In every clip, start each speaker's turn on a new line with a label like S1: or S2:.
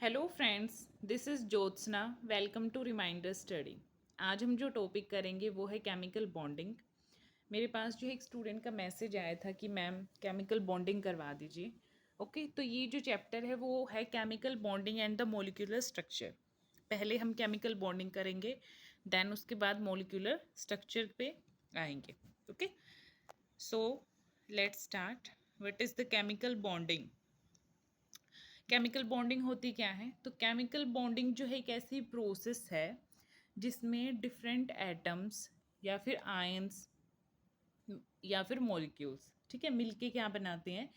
S1: Hello friends, this is Jyotsna. Welcome to reminder study. आज हम जो टॉपिक करेंगे वो है केमिकल बॉन्डिंग। मेरे पास जो है एक स्टूडेंट का मैसेज आया था कि मैम केमिकल बॉन्डिंग करवा दीजिए। ओके, तो ये जो चैप्टर है वो है chemical bonding and the molecular structure. पहले हम केमिकल बॉन्डिंग करेंगे, देन उसके बाद मोलिकुलर स्ट्रक्चर पे आएंगे। Okay, so let's start. What is the chemical bonding? Chemical bonding होती क्या है? तो केमिकल बॉन्डिंग जो है एक ऐसी प्रोसेस है जिसमें डिफरेंट एटम्स या फिर आयंस या फिर मॉलिक्यूल्स, ठीक है, मिलके क्या बनाते हैं?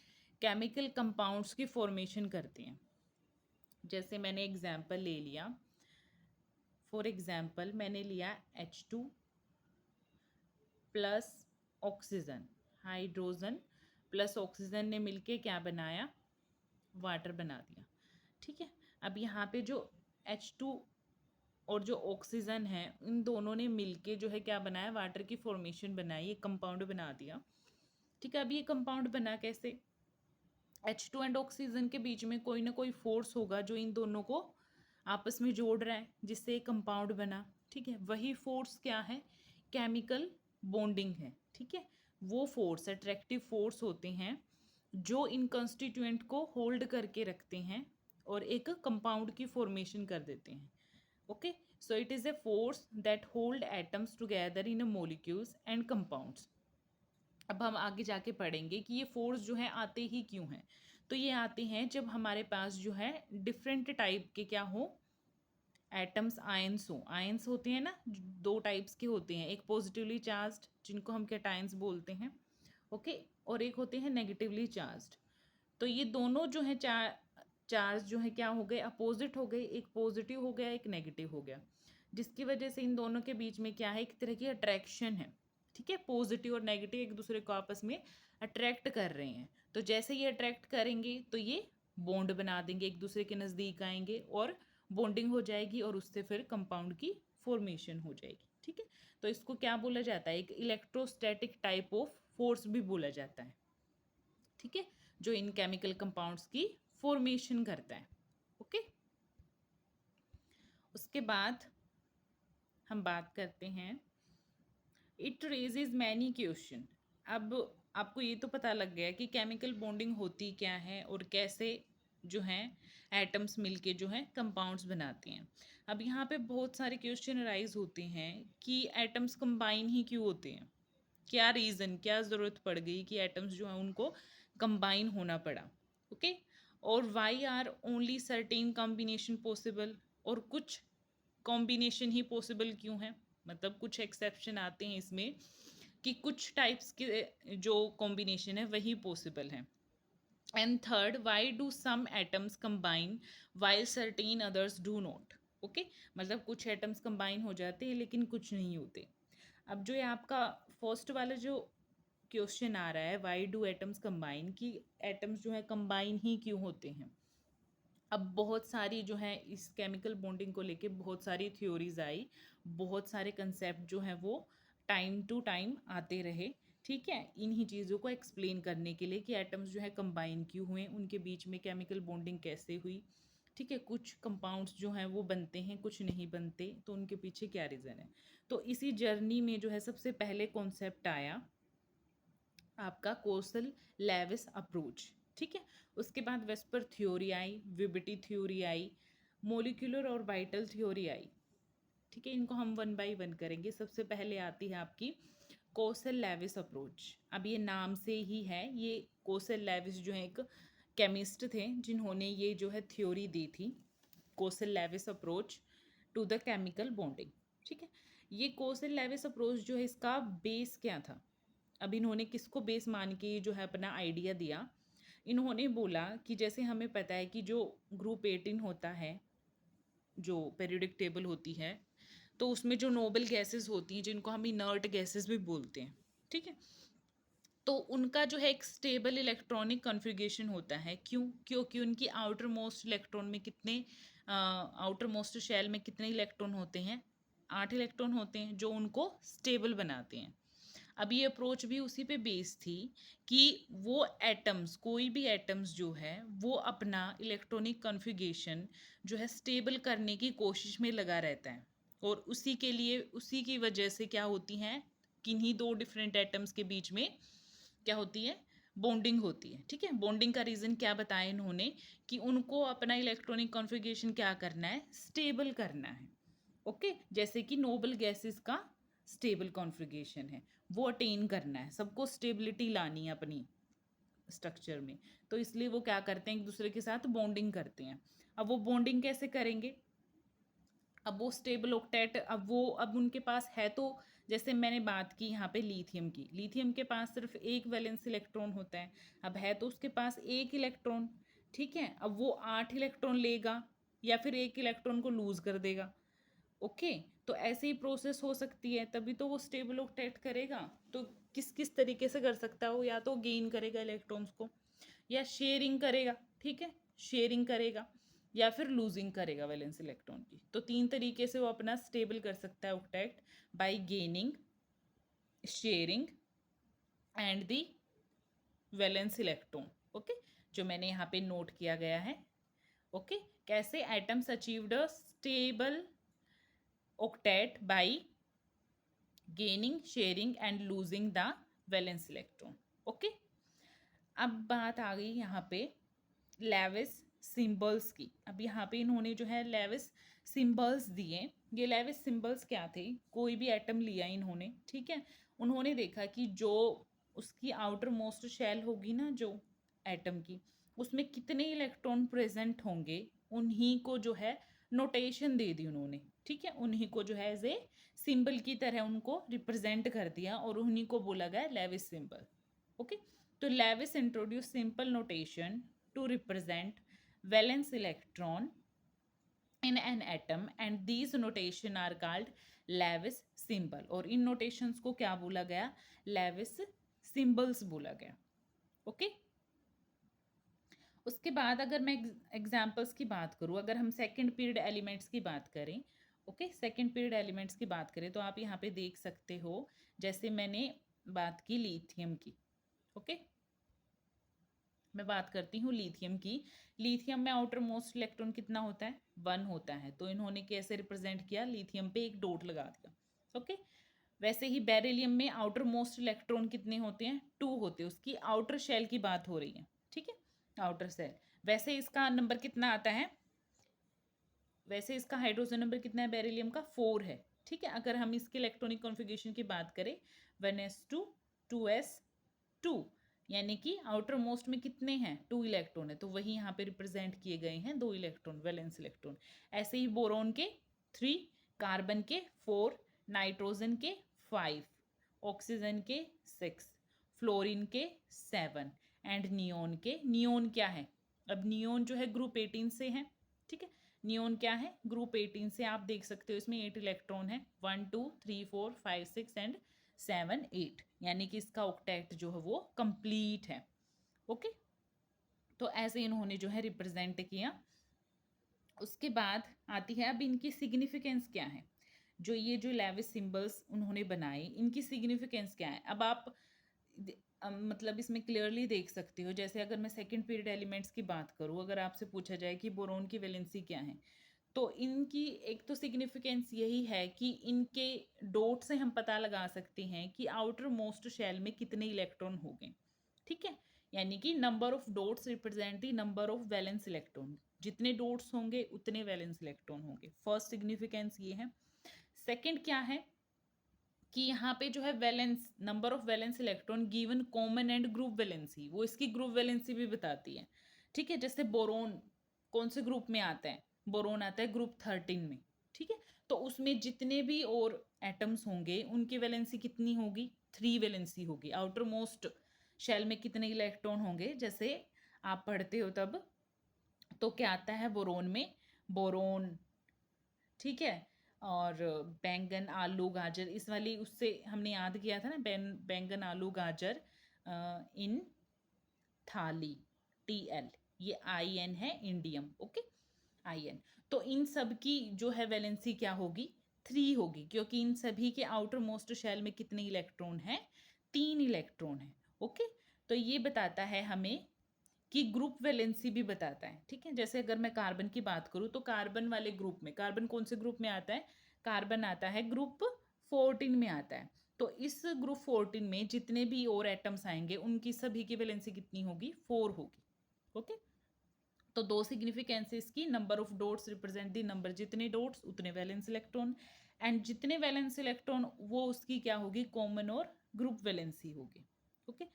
S1: केमिकल कंपाउंड्स की फॉर्मेशन करते हैं। जैसे मैंने एग्जांपल ले लिया, फॉर एग्जांपल मैंने लिया H2 plus oxygen, hydrogen plus oxygen ने मिलके क्या बनाया? वाटर बना दिया। ठीक है, अब यहाँ पे जो H2 और जो ऑक्सीजन है, इन दोनों ने मिलके जो है क्या बनाया? वाटर की फॉर्मेशन बनाई, एक कंपाउंड बना दिया। ठीक है, अब ये कंपाउंड बना कैसे? H2 एंड ऑक्सीजन के बीच में कोई ना कोई फोर्स होगा जो इन दोनों को आपस में जोड़ रहा है, जिससे एक कंपाउंड बना। ठीक है, वही फोर्स क्या है? केमिकल बॉन्डिंग है। ठीक है, वो फोर्स अट्रैक्टिव फोर्स होते हैं जो इन कंस्टिट्यूएंट को होल्ड करके रखते हैं और एक कंपाउंड की फॉर्मेशन कर देते हैं। Okay, so it is a force that hold atoms together in molecules and compounds. अब हम आगे जाके पढ़ेंगे कि ये फोर्स जो है आते ही क्यों हैं। तो ये आते हैं जब हमारे पास जो है डिफरेंट टाइप के क्या हो? एटम्स, आयंस हो। आयंस होते हैं ना, दो टाइप्स के होते हैं, एक पॉजिटिवली चार्ज्ड जिनको हम कैटायंस बोलते हैं, ओके, और एक होते हैं नेगेटिवली चार्ज्ड। तो ये दोनों जो है चार्ज जो है क्या हो गए? अपोजिट हो गए, एक पॉजिटिव हो गया, एक नेगेटिव हो गया, जिसकी वजह से इन दोनों के बीच में क्या है? एक तरह की अट्रैक्शन है। ठीक है, पॉजिटिव और नेगेटिव एक दूसरे को आपस में अट्रैक्ट कर रहे हैं। तो जैसे ये अट्रैक्ट करेंगे तो ये बॉन्ड बना देंगे, एक दूसरे के नज़दीक आएंगे और बॉन्डिंग हो जाएगी और उससे फिर कंपाउंड की फॉर्मेशन हो जाएगी। ठीक है, तो इसको क्या बोला जाता है? एक इलेक्ट्रोस्टैटिक टाइप ऑफ फोर्स भी बोला जाता है। ठीक है, जो इन केमिकल कंपाउंड्स की फॉर्मेशन करता है। ओके, उसके बाद हम बात करते हैं, इट रेजेज मैनी क्वेश्चन। अब आपको ये तो पता लग गया कि केमिकल बॉन्डिंग होती क्या है और कैसे जो है एटम्स मिलके जो है कंपाउंड्स बनाते हैं। अब यहाँ पे बहुत सारे क्वेश्चन राइज होते हैं कि एटम्स कंबाइन ही क्यों होते हैं? क्या रीज़न, क्या ज़रूरत पड़ गई कि एटम्स जो है उनको कंबाइन होना पड़ा? ओके, और why are only certain combination possible, और कुछ कॉम्बिनेशन ही पॉसिबल क्यों है? मतलब कुछ एक्सेप्शन आते हैं इसमें कि कुछ टाइप्स के जो कॉम्बिनेशन है वही पॉसिबल है। And third, why do some atoms combine while certain others do not? Okay, मतलब कुछ एटम्स कंबाइन हो जाते हैं लेकिन कुछ नहीं होते। अब जो ये आपका फर्स्ट वाला जो क्वेश्चन आ रहा है, वाई डू एटम्स कंबाइन, कि एटम्स जो है कंबाइन ही क्यों होते हैं? अब बहुत सारी जो है इस केमिकल बॉन्डिंग को लेके बहुत सारी थ्योरीज आई, बहुत सारे कंसेप्ट जो हैं वो टाइम टू टाइम आते रहे। ठीक है, इन्हीं चीज़ों को एक्सप्लेन करने के लिए कि एटम्स जो है कंबाइन क्यों हुए, उनके बीच में केमिकल बॉन्डिंग कैसे हुई। ठीक है, कुछ कंपाउंड्स जो हैं वो बनते हैं, कुछ नहीं बनते, तो उनके पीछे क्या रीज़न है। तो इसी जर्नी में जो है सबसे पहले कॉन्सेप्ट आया आपका कोसल लेविस अप्रोच। ठीक है, उसके बाद वेस्पर थ्योरी आई, विबिटी थ्योरी आई, मोलिकुलर और वाइटल थ्योरी आई। ठीक है, इनको हम वन बाय वन करेंगे। सबसे पहले आती है आपकी कोसल लेविस अप्रोच। अब ये नाम से ही है, ये कोसल लेविस जो है एक केमिस्ट थे जिन्होंने ये जो है थ्योरी दी थी, Kossel Lewis approach to the chemical bonding. ठीक है, ये कोसल लेविस अप्रोच जो है इसका बेस क्या था? अब इन्होंने किसको बेस मान के जो है अपना आइडिया दिया? इन्होंने बोला कि जैसे हमें पता है कि जो ग्रुप 18 होता है, जो पेरियोडिक टेबल होती है, तो उसमें जो नोबल गैसेस होती हैं जिनको हम इनर्ट गैसेस भी बोलते हैं। ठीक है, तो उनका जो है एक स्टेबल इलेक्ट्रॉनिक कॉन्फ़िगरेशन होता है। क्यों? क्योंकि उनकी आउटर मोस्ट इलेक्ट्रॉन में कितने, आउटर मोस्ट शेल में कितने इलेक्ट्रॉन होते हैं? 8 इलेक्ट्रॉन होते हैं जो उनको स्टेबल बनाते हैं। अब ये अप्रोच भी उसी पे बेस थी कि वो एटम्स, कोई भी एटम्स जो है वो अपना इलेक्ट्रॉनिक कॉन्फ़िगरेशन जो है स्टेबल करने की कोशिश में लगा रहता है, और उसी के लिए, उसी की वजह से क्या होती हैं, किन्हीं दो डिफरेंट एटम्स के बीच में क्या होती है, बॉन्डिंग होती है। ठीक है, बॉन्डिंग का रीज़न क्या बताया इन्होंने, कि उनको अपना इलेक्ट्रॉनिक कॉन्फ़िगरेशन क्या करना है, स्टेबल करना है। ओके, जैसे कि नोबल गैसेस का स्टेबल कॉन्फ़िगरेशन है, वो अटेन करना है, सबको स्टेबिलिटी लानी है अपनी स्ट्रक्चर में, तो इसलिए वो क्या करते हैं, एक दूसरे के साथ बॉन्डिंग करते हैं। अब वो बॉन्डिंग कैसे करेंगे, अब वो स्टेबल ऑक्टेट, अब उनके पास है, तो जैसे मैंने बात की यहाँ पे लिथियम की, लिथियम के पास सिर्फ एक वैलेंस इलेक्ट्रॉन होता है, अब है तो उसके पास एक इलेक्ट्रॉन। ठीक है, अब वो 8 इलेक्ट्रॉन लेगा या फिर एक इलेक्ट्रॉन को लूज कर देगा। ओके, तो ऐसे ही प्रोसेस हो सकती है, तभी तो वो स्टेबल ऑक्टेट करेगा। तो किस किस तरीके से कर सकता है वो, या तो गेन करेगा इलेक्ट्रॉन्स को, या शेयरिंग करेगा। ठीक है, शेयरिंग करेगा, या फिर लूजिंग करेगा वैलेंस इलेक्ट्रॉन की। तो 3 तरीके से वो अपना स्टेबल कर सकता है octet, bye gaining, sharing and the valence electron. Okay, जो मैंने यहाँ पे नोट किया गया है। ओके, कैसे atoms achieved a stable octet by gaining, sharing and losing the valence electron. Okay, अब बात आ गई यहाँ पे लेविस सिंबल्स की। अब यहाँ पे इन्होंने जो है लेविस सिंबल्स दिए। ये लेविस सिंबल्स क्या थे, कोई भी एटम लिया इन्होंने, ठीक है, उन्होंने देखा कि जो उसकी आउटर मोस्ट शेल होगी ना, जो एटम की, उसमें कितने इलेक्ट्रॉन प्रेजेंट होंगे, उन्हीं को जो है नोटेशन दे दी उन्होंने। ठीक है, उन्हीं को जो है एज ए सिंबल की तरह उनको रिप्रेजेंट कर दिया, और उन्हीं को बोला गया लेविस सिंबल। ओके, तो Lewis introduce simple notation to represent valence electron in an atom, and these notation are called Lewis symbol। और इन notations को क्या बोला गया, Lewis symbols बोला गया। ओके, उसके बाद अगर मैं एग्जाम्पल्स की बात करूँ, अगर हम सेकेंड पीरियड एलिमेंट्स की बात करें, ओके, सेकेंड पीरियड एलिमेंट्स की बात करें, तो आप यहाँ पे देख सकते हो, जैसे मैंने बात की लिथियम की। ओके, मैं बात करती हूँ लिथियम की। लिथियम में आउटर मोस्ट इलेक्ट्रॉन कितना होता है, 1 होता है, तो इन्होंने कैसे रिप्रेजेंट किया, लिथियम पे एक डॉट लगा दिया। ओके, वैसे ही बेरिलियम में आउटर मोस्ट इलेक्ट्रॉन कितने होते हैं, 2 होते हैं, उसकी आउटर शेल की बात हो रही है। ठीक है, आउटर शेल। वैसे इसका नंबर कितना आता है, वैसे इसका हाइड्रोजन नंबर कितना है बेरिलियम का, 4 है। ठीक है, अगर हम इसके इलेक्ट्रॉनिक कॉन्फ़िगरेशन की बात करें, 1s2 2s2, यानी कि आउटर मोस्ट में कितने हैं, 2 इलेक्ट्रॉन है, तो वही यहाँ पे रिप्रेजेंट किए गए हैं 2 इलेक्ट्रॉन, वैलेंस इलेक्ट्रॉन। ऐसे ही बोरोन के 3, कार्बन के 4, नाइट्रोजन के 5, ऑक्सीजन के 6, फ्लोरीन के 7, एंड नियोन के, नियोन क्या है, अब नियोन जो है ग्रुप 18 से है। ठीक है, नियोन क्या है, ग्रुप 18 से, आप देख सकते हो इसमें 8 इलेक्ट्रॉन है, 1 2 3 4 5 6 एंड 7 8, यानी कि इसका ऑक्टेट जो है वो कंप्लीट है। ओके, तो ऐसे इन्होंने जो है रिप्रेजेंट किया। उसके बाद आती है अब इनकी सिग्निफिकेंस क्या है, जो ये जो लेविस सिंबल्स उन्होंने बनाए, इनकी सिग्निफिकेंस क्या है। अब आप मतलब इसमें क्लियरली देख सकते हो, जैसे अगर मैं सेकंड पीरियड एलिमेंट्स की बात करूँ, अगर आपसे पूछा जाए कि बोरोन की वैलेंसी क्या है, तो इनकी एक तो सिग्निफिकेंस यही है कि इनके डॉट से हम पता लगा सकते हैं कि आउटर मोस्ट शेल में कितने इलेक्ट्रॉन होंगे। ठीक है, यानी कि number of dots represent the number of valence electron, जितने डॉट्स होंगे उतने वैलेंस इलेक्ट्रॉन होंगे। फर्स्ट सिग्निफिकेंस ये है। सेकंड क्या है कि यहाँ पे जो है valence, number of valence electron given common and group valency, वो इसकी ग्रुप वैलेंसी भी बताती है। ठीक है, जैसे बोरोन कौन से ग्रुप में आता है, बोरोन आता है ग्रुप 13 में। ठीक है, तो उसमें जितने भी और एटम्स होंगे उनकी वैलेंसी कितनी होगी, 3 वैलेंसी होगी। आउटर मोस्ट शेल में कितने इलेक्ट्रॉन होंगे, जैसे आप पढ़ते हो तब, तो क्या आता है बोरोन में, बोरोन, ठीक है, और बैंगन आलू गाजर, इस वाली उससे हमने याद किया था ना, बैंगन आलू गाजर इन थाली, TL, ये IN है, इंडियम। ओके, IN, तो इन सब की जो है वैलेंसी क्या होगी, 3 होगी, क्योंकि इन सभी के आउटर मोस्ट शेल में कितने इलेक्ट्रॉन हैं, 3 इलेक्ट्रॉन है। ओके, तो ये बताता है हमें कि ग्रुप वैलेंसी भी बताता है। ठीक है, जैसे अगर मैं कार्बन की बात करूँ तो कार्बन वाले ग्रुप में, कार्बन कौन से ग्रुप में आता है? कार्बन आता है ग्रुप 14 में आता है। तो इस ग्रुप 14 में जितने भी और एटम्स आएंगे उनकी सभी की वैलेंसी कितनी होगी? 4 होगी। ओके, तो दो सिग्निफिकेंसेस की, number of dots represent the number, जितने डॉट्स उतने वैलेंस इलेक्ट्रॉन, एंड जितने वैलेंस इलेक्ट्रॉन वो उसकी क्या होगी? कॉमन और ग्रुप वैलेंसी होगी। ओके,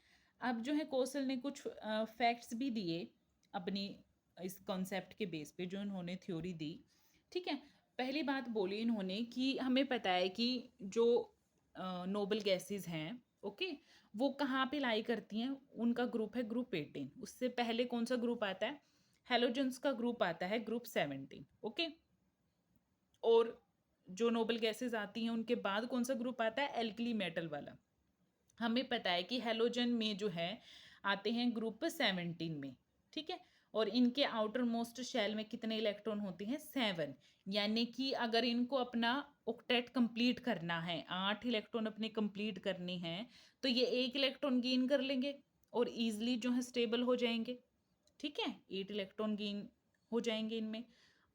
S1: अब जो है कौशल ने कुछ फैक्ट्स भी दिए अपनी इस कॉन्सेप्ट के बेस पे, जो इन्होंने थ्योरी दी। ठीक है, पहली बात बोली इन्होंने कि हमें पता है कि जो नोबल गैसेस हैं, ओके, वो कहाँ पे लाई करती हैं? उनका ग्रुप है ग्रुप 18। उससे पहले कौन सा ग्रुप आता है? हेलोजेंस का ग्रुप आता है ग्रुप 17। ओके, और जो नोबल गैसेस आती हैं उनके बाद कौन सा ग्रुप आता है? एल्कली मेटल वाला। हमें पता है कि हेलोजन में जो है आते हैं ग्रुप 17 में। ठीक है, और इनके आउटर मोस्ट शेल में कितने इलेक्ट्रॉन होते हैं? 7। यानी कि अगर इनको अपना ऑक्टेट कंप्लीट करना है, 8 इलेक्ट्रॉन अपने कंप्लीट करने हैं, तो ये 1 इलेक्ट्रॉन गेन कर लेंगे और इजिली जो है स्टेबल हो जाएंगे। ठीक है, 8 इलेक्ट्रॉन गेन हो जाएंगे इनमें।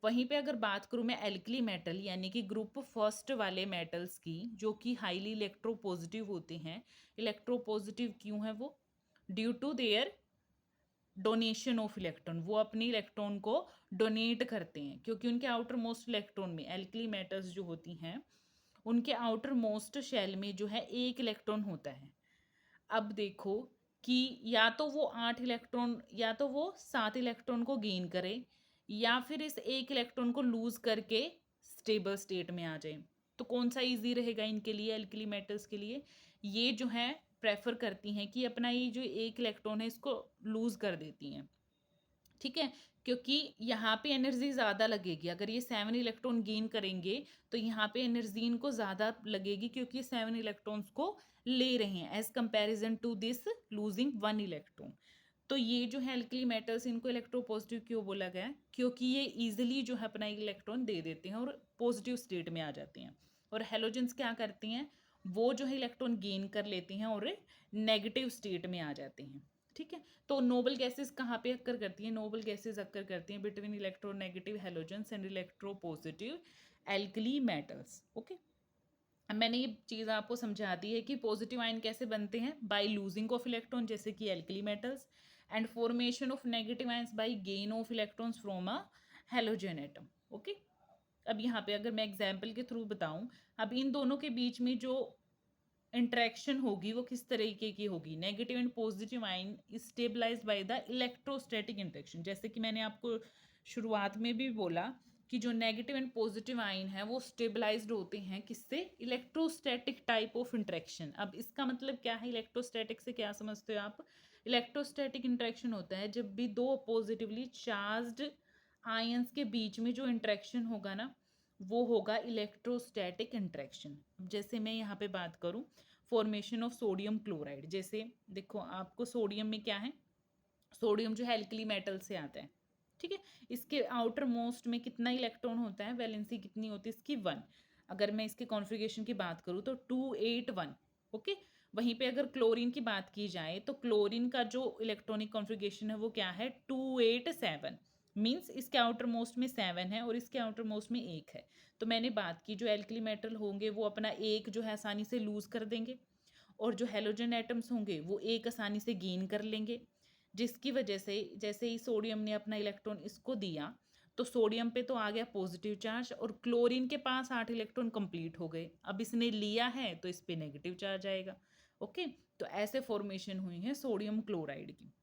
S1: वहीं पे अगर बात करूँ मैं एल्कली मेटल यानी कि ग्रुप फर्स्ट वाले मेटल्स की, जो कि हाईली इलेक्ट्रोपॉजिटिव होते हैं। इलेक्ट्रोपॉजिटिव क्यों है वो? Due to their donation of electron, वो अपनी इलेक्ट्रॉन को डोनेट करते हैं, क्योंकि उनके आउटर मोस्ट इलेक्ट्रॉन में, एल्कली मेटल्स जो होती हैं उनके आउटर मोस्ट शेल में जो है 1 इलेक्ट्रॉन होता है। अब देखो कि या तो वो 8 इलेक्ट्रॉन, या तो वो 7 इलेक्ट्रॉन को गेन करे, या फिर इस 1 इलेक्ट्रॉन को लूज करके स्टेबल स्टेट में आ जाए। तो कौन सा इजी रहेगा इनके लिए, एल्कली मेटल्स के लिए? ये जो है प्रेफर करती हैं कि अपना ये जो 1 इलेक्ट्रॉन है इसको लूज कर देती हैं। ठीक है, क्योंकि यहाँ पे एनर्जी ज़्यादा लगेगी। अगर ये 7 इलेक्ट्रॉन गेन करेंगे तो यहाँ पे एनर्जी इनको ज़्यादा लगेगी, क्योंकि 7 इलेक्ट्रॉन्स को ले रहे हैं as comparison to this losing 1 electron. तो ये जो है एल्कली मेटल्स, इनको इलेक्ट्रोपॉजिटिव क्यों बोला गया है? क्योंकि ये इजिली जो है अपना इलेक्ट्रॉन दे देते हैं और पॉजिटिव स्टेट में आ जाते हैं। और हेलोजेंस क्या करती हैं? वो जो है इलेक्ट्रॉन गेन कर लेते हैं और नेगेटिव स्टेट में आ जाते हैं। ठीक है, तो नोबल गैसेस कहाँ पे अक्कर करती हैं? नोबल गैसेस अक्कर करती हैं between electronegative halogens and electropositive alkali metals. Okay, अब मैंने ये चीज़ आपको समझा दी है कि पॉजिटिव आयन कैसे बनते हैं? बाय लूजिंग ऑफ इलेक्ट्रॉन, जैसे कि alkali metals, and formation of negative ions by gain of electrons from a halogen atom. Okay, अब यहाँ पे अगर मैं एग्जाम्पल के थ्रू बताऊं, अब इन दोनों के बीच में जो इंट्रैक्शन होगी वो किस तरीके की होगी? Negative and positive ion stabilized by the electrostatic interaction. जैसे कि मैंने आपको शुरुआत में भी बोला कि जो नेगेटिव एंड पॉजिटिव आयन है वो स्टेबलाइज्ड होते हैं किससे? Electrostatic type of interaction. अब इसका मतलब क्या है? इलेक्ट्रोस्टैटिक से क्या समझते हो आप? इलेक्ट्रोस्टैटिक इंट्रैक्शन होता है जब भी दो पॉजिटिवली चार्ज्ड आयंस के बीच में जो इंट्रैक्शन होगा ना, वो होगा इलेक्ट्रोस्टैटिक इंट्रैक्शन। जैसे मैं यहाँ पे बात करूँ फॉर्मेशन ऑफ सोडियम क्लोराइड, जैसे देखो आपको सोडियम में क्या है? सोडियम जो है एल्कली मेटल से आता है। ठीक है, इसके आउटर मोस्ट में कितना इलेक्ट्रॉन होता है? वैलेंसी कितनी होती है इसकी? 1। अगर मैं इसके कॉन्फ़िगरेशन की बात करूँ तो 281। ओके, वहीं पे अगर क्लोरीन की बात की जाए तो क्लोरीन का जो इलेक्ट्रॉनिक कॉन्फ़िगरेशन है वो क्या है? 287। मीन्स इसके आउटर मोस्ट में 7 है और इसके आउटर मोस्ट में 1 है। तो मैंने बात की जो एल्कली मेटल होंगे वो अपना एक जो है आसानी से लूज कर देंगे, और जो हेलोजन एटम्स होंगे वो एक आसानी से गेन कर लेंगे, जिसकी वजह से जैसे ही सोडियम ने अपना इलेक्ट्रॉन इसको दिया तो सोडियम पे तो आ गया पॉजिटिव चार्ज, और क्लोरीन के पास 8 इलेक्ट्रॉन कंप्लीट हो गए। अब इसने लिया है तो इस पे नेगेटिव चार्ज आएगा। ओके, तो ऐसे फॉर्मेशन हुई है सोडियम क्लोराइड की।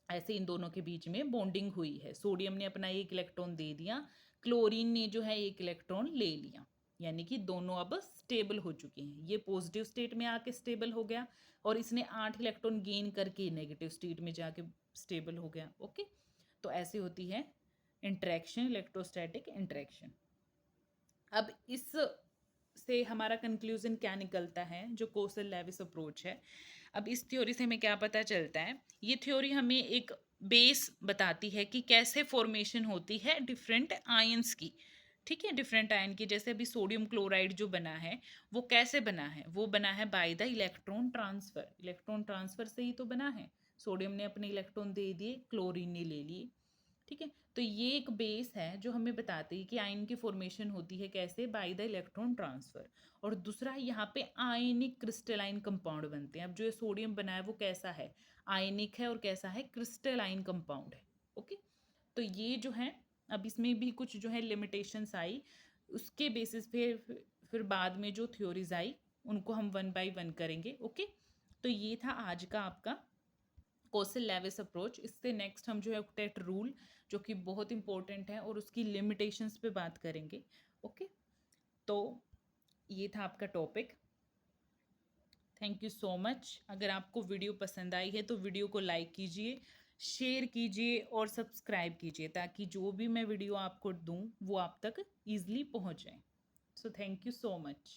S1: ऐसे इन दोनों के बीच में बॉन्डिंग हुई है। सोडियम ने अपना 1 इलेक्ट्रॉन दे दिया, क्लोरीन ने जो है 1 इलेक्ट्रॉन ले लिया, यानी कि दोनों अब स्टेबल हो चुके हैं। ये पॉजिटिव स्टेट में आके स्टेबल हो गया और इसने 8 इलेक्ट्रॉन गेन करके नेगेटिव स्टेट में जाके स्टेबल हो गया। ओके, तो ऐसे होती है इंट्रैक्शन, इलेक्ट्रोस्टैटिक इंट्रैक्शन। अब इस से हमारा कंक्लूजन क्या निकलता है? जो कोसल लेविस अप्रोच है, अब इस थ्योरी से हमें क्या पता चलता है? ये थ्योरी हमें एक बेस बताती है कि कैसे फॉर्मेशन होती है डिफरेंट आयंस की। ठीक है, डिफरेंट आयन की। जैसे अभी सोडियम क्लोराइड जो बना है वो कैसे बना है, वो बना है by the electron transfer. Electron transfer से ही तो बना है। सोडियम ने अपने इलेक्ट्रॉन दे दिए, क्लोरीन ने ले लिए। ठीक है, तो ये एक बेस है जो हमें बताती है कि आयन की फॉर्मेशन होती है कैसे, बाय द इलेक्ट्रॉन ट्रांसफर। और दूसरा यहाँ पे आयनिक क्रिस्टलाइन कंपाउंड बनते हैं। अब जो ये सोडियम बना है वो कैसा है, आयनिक है, और कैसा है, क्रिस्टलाइन कंपाउंड है। ओके, तो ये जो है, अब इसमें भी कुछ जो है लिमिटेशंस आई, उसके बेसिस पे फिर बाद में जो थ्योरीज आई उनको हम वन बाय वन करेंगे। ओके, तो ये था आज का आपका कोसल लेविस अप्रोच। इससे नेक्स्ट हम जो है ऑक्टेट रूल, जो कि बहुत इंपॉर्टेंट है, और उसकी लिमिटेशंस पे बात करेंगे। ओके, तो ये था आपका topic. Thank you so much. अगर आपको वीडियो पसंद आई है तो वीडियो को लाइक कीजिए, शेयर कीजिए और सब्सक्राइब कीजिए, ताकि जो भी मैं वीडियो आपको दूं वो आप तक ईजिली पहुंच जाए। So thank you so much.